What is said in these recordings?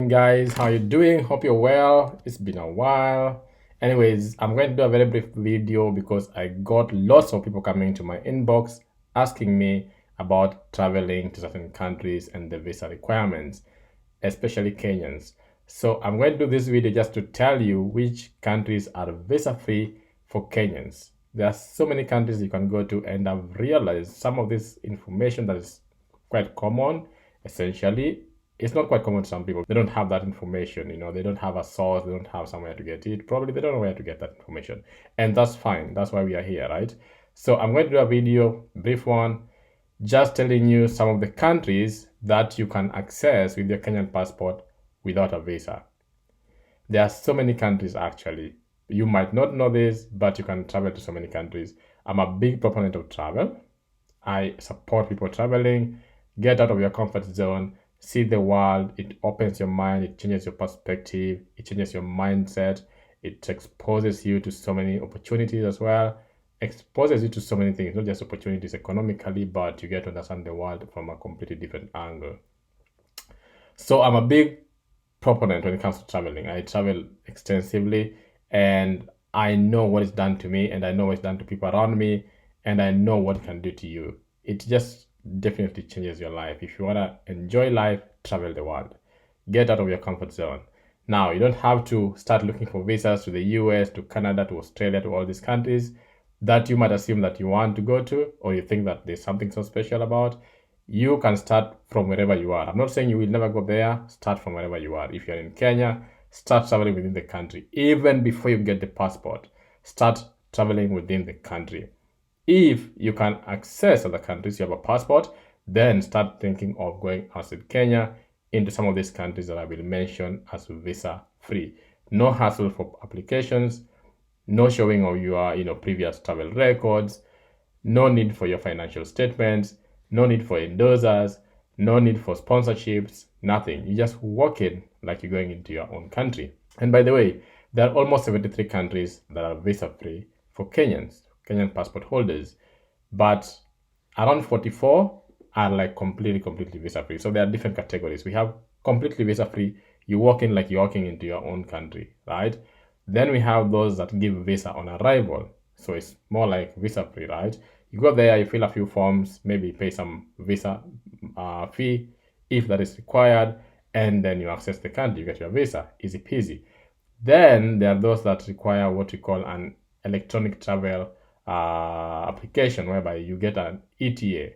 Guys, how you doing? Hope you're well. It's been a while. Anyways, I'm going to do a very brief video because I got lots of people coming to my inbox asking me about traveling to certain countries and the visa requirements, especially Kenyans. So I'm going to do this video just to tell you which countries are visa free for Kenyans. There are so many countries you can go to, and I've realized some of this information that is quite common. Essentially, it's not quite common to some people. They don't have that information, they don't have a source, they don't have somewhere to get it. Probably they don't know where to get that information. And that's fine. That's why we are here, right? So I'm going to do a video, brief one, just telling you some of the countries that you can access with your Kenyan passport without a visa. There are so many countries actually. You might not know this, but you can travel to so many countries. I'm a big proponent of travel. I support people traveling. Get out of your comfort zone, see the world. It opens your mind, it changes your perspective, it changes your mindset, it exposes you to so many opportunities as well, exposes you to so many things, not just opportunities economically, but you get to understand the world from a completely different angle. So I'm a big proponent when it comes to traveling. I travel extensively and I know what is done to me, and I know what's done to people around me, and I know what it can do to you. It just definitely changes your life. If you want to enjoy life, travel the world. Get out of your comfort zone. Now, you don't have to start looking for visas to the US, to Canada, to Australia, to all these countries that you might assume that you want to go to, or you think that there's something so special about. You can start from wherever you are. I'm not saying you will never go there. Start from wherever you are. If you're in Kenya, start traveling within the country. Even before you get the passport, start traveling within the country. If you can access other countries, you have a passport, then start thinking of going outside Kenya into some of these countries that I will mention as visa free. No hassle for applications, no showing of your previous travel records, no need for your financial statements, no need for endorsers, no need for sponsorships, nothing. You just walk in like you're going into your own country. And by the way, there are almost 73 countries that are visa free for Kenyans, Kenyan passport holders, but around 44 are like completely visa free. So there are different categories. We have completely visa free. You walk in like you're walking into your own country, right? Then we have those that give visa on arrival. So it's more like visa free, right? You go there, you fill a few forms, maybe pay some visa fee if that is required, and then you access the country, you get your visa, easy peasy. Then there are those that require what we call an electronic travel application, whereby you get an ETA.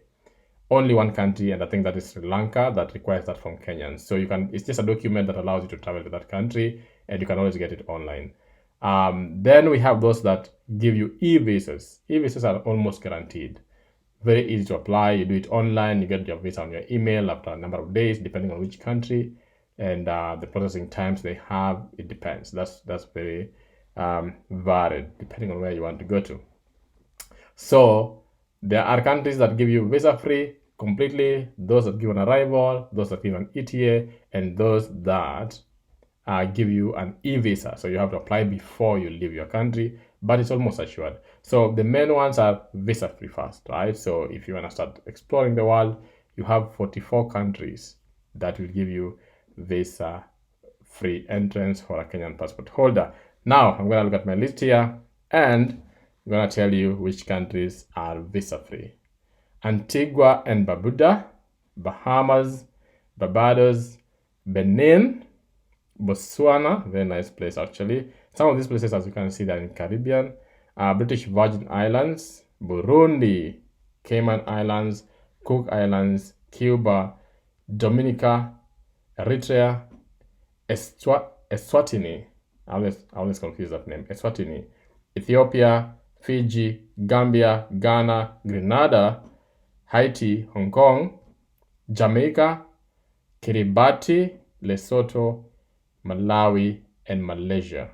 Only one country, and I think that is Sri Lanka, that requires that from Kenyans. So it's just a document that allows you to travel to that country, and you can always get it online. Then we have those that give you e-visas. E-visas are almost guaranteed. Very easy to apply. You do it online, you get your visa on your email after a number of days, depending on which country, and the processing times they have, it depends. That's very varied depending on where you want to go to. So there are countries that give you visa free completely, those that give an arrival, those that give an ETA, and those that give you an e-visa. So you have to apply before you leave your country, but it's almost assured. So the main ones are visa free first, right? So if you want to start exploring the world, you have 44 countries that will give you visa free entrance for a Kenyan passport holder. Now I'm going to look at my list here, and I'm going to tell you which countries are visa free. Antigua and Barbuda, Bahamas, Barbados, Benin, Botswana, very nice place actually. Some of these places, as you can see, they're in Caribbean. British Virgin Islands, Burundi, Cayman Islands, Cook Islands, Cuba, Dominica, Eritrea, Eswatini. I always confuse that name. Eswatini, Ethiopia, Fiji, Gambia, Ghana, Grenada, Haiti, Hong Kong, Jamaica, Kiribati, Lesotho, Malawi, and Malaysia.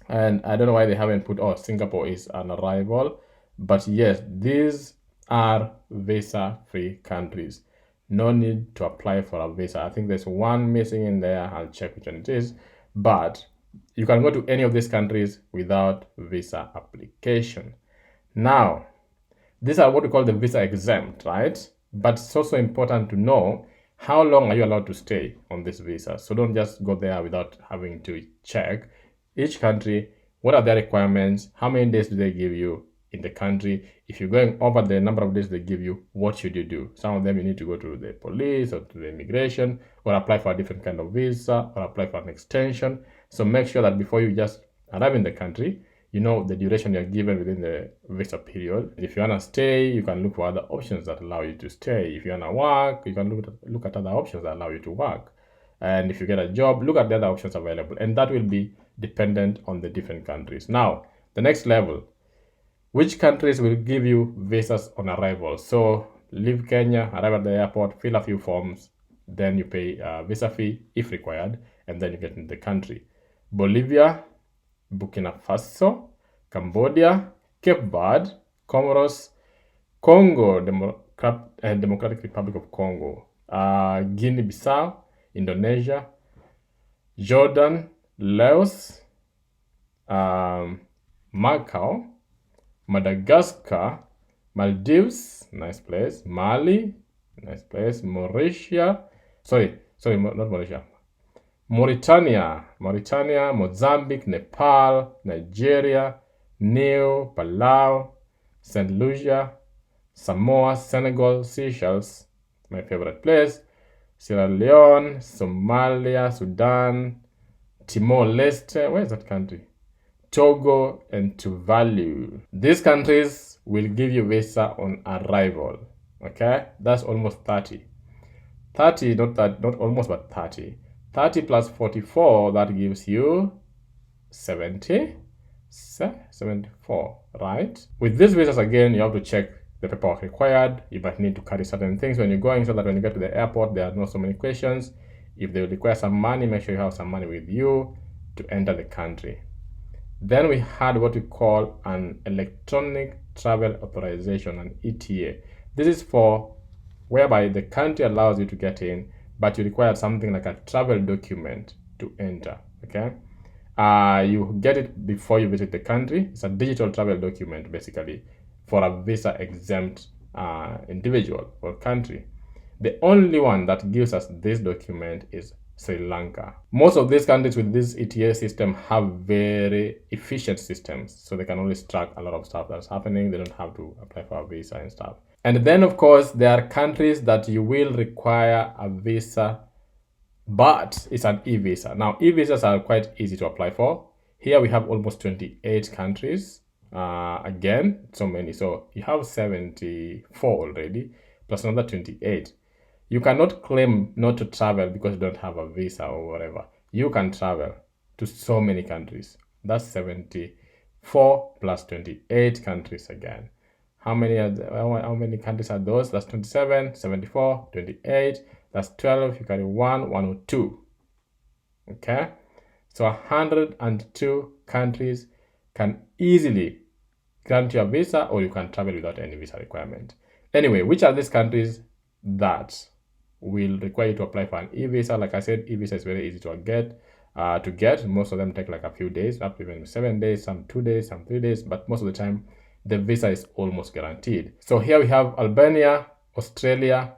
And I don't know why they haven't put, Singapore is an arrival. But yes, these are visa-free countries. No need to apply for a visa. I think there's one missing in there. I'll check which one it is. But you can go to any of these countries without visa application. Now, these are what we call the visa exempt, right? But it's also important to know how long are you allowed to stay on this visa? So don't just go there without having to check each country. What are their requirements? How many days do they give you in the country? If you're going over the number of days they give you, what should you do? Some of them you need to go to the police or to the immigration or apply for a different kind of visa or apply for an extension. So make sure that before you just arrive in the country, you know the duration you're given within the visa period. If you want to stay, you can look for other options that allow you to stay. If you want to work, you can look at other options that allow you to work. And if you get a job, look at the other options available. And that will be dependent on the different countries. Now, the next level, which countries will give you visas on arrival? So leave Kenya, arrive at the airport, fill a few forms, then you pay a visa fee if required, and then you get into the country. Bolivia, Burkina Faso, Cambodia, Cape Verde, Comoros, Congo, Democratic Republic of Congo, Guinea-Bissau, Indonesia, Jordan, Laos, Macau, Madagascar, Maldives, nice place, Mali, nice place, Mauritania, not Mauritius, Mauritania, Mozambique, Nepal, Nigeria, New, Palau, St. Lucia, Samoa, Senegal, Seychelles, my favorite place, Sierra Leone, Somalia, Sudan, Timor-Leste, where is that country? Togo, and Tuvalu. These countries will give you visa on arrival, okay? That's almost 30. 30, not almost, but 30. 30 plus 44, that gives you 74, right? With these visas, again, you have to check the paperwork required. You might need to carry certain things when you're going so that when you get to the airport, there are not so many questions. If they require some money, make sure you have some money with you to enter the country. Then we had what we call an electronic travel authorization, an ETA. This is for whereby the country allows you to get in, but you require something like a travel document to enter, okay? You get it before you visit the country. It's a digital travel document, basically, for a visa-exempt individual or country. The only one that gives us this document is Sri Lanka. Most of these countries with this ETA system have very efficient systems, so they can always track a lot of stuff that's happening. They don't have to apply for a visa and stuff. And then, of course, there are countries that you will require a visa, but it's an e-visa. Now, e-visas are quite easy to apply for. Here we have almost 28 countries. Again, so many. So you have 74 already, plus another 28. You cannot claim not to travel because you don't have a visa or whatever. You can travel to so many countries. That's 74 plus 28 countries again. How many countries are those? That's 27, 74, 28. That's 12. You carry 102. Okay? So 102 countries can easily grant you a visa, or you can travel without any visa requirement. Anyway, which are these countries that will require you to apply for an e-visa? Like I said, e-visa is very easy to get. Most of them take like a few days, up to even 7 days, some 2 days, some 3 days, but most of the time the visa is almost guaranteed. So here we have Albania, Australia,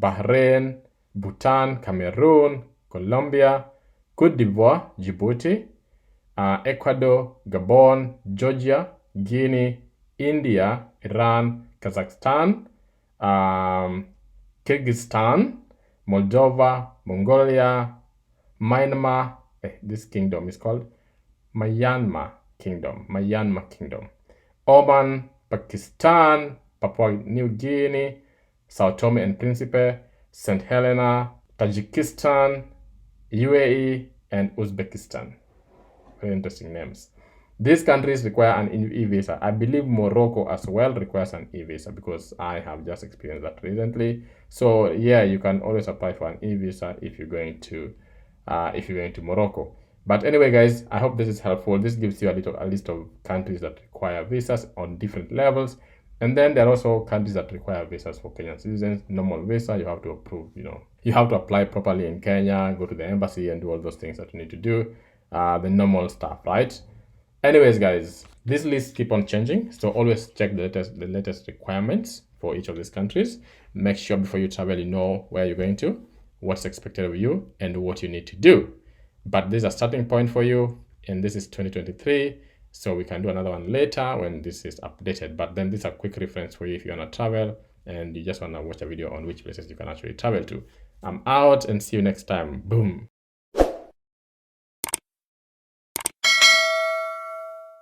Bahrain, Bhutan, Cameroon, Colombia, Cote d'Ivoire, Djibouti, Ecuador, Gabon, Georgia, Guinea, India, Iran, Kazakhstan, Kyrgyzstan, Moldova, Mongolia, Myanmar. This kingdom is called Myanmar Kingdom. Oman, Pakistan, Papua New Guinea, Sao Tome and Principe, St. Helena, Tajikistan, UAE, and Uzbekistan. Very interesting names. These countries require an e-visa. I believe Morocco as well requires an e-visa because I have just experienced that recently. So yeah, you can always apply for an e-visa if you're going to Morocco. But anyway, guys, I hope this is helpful. This gives you a list of countries that require visas on different levels. And then there are also countries that require visas for Kenyan citizens. Normal visa, you have to approve, you have to apply properly in Kenya, go to the embassy and do all those things that you need to do, the normal stuff, right? Anyways, guys, this list keep on changing. So always check the latest requirements for each of these countries. Make sure before you travel, you know where you're going to. what's expected of you and what you need to do. But this is a starting point for you, and this is 2023. So we can do another one later when this is updated. But then this is a quick reference for you if you want to travel and you just want to watch a video on which places you can actually travel to. I'm out and see you next time. Boom.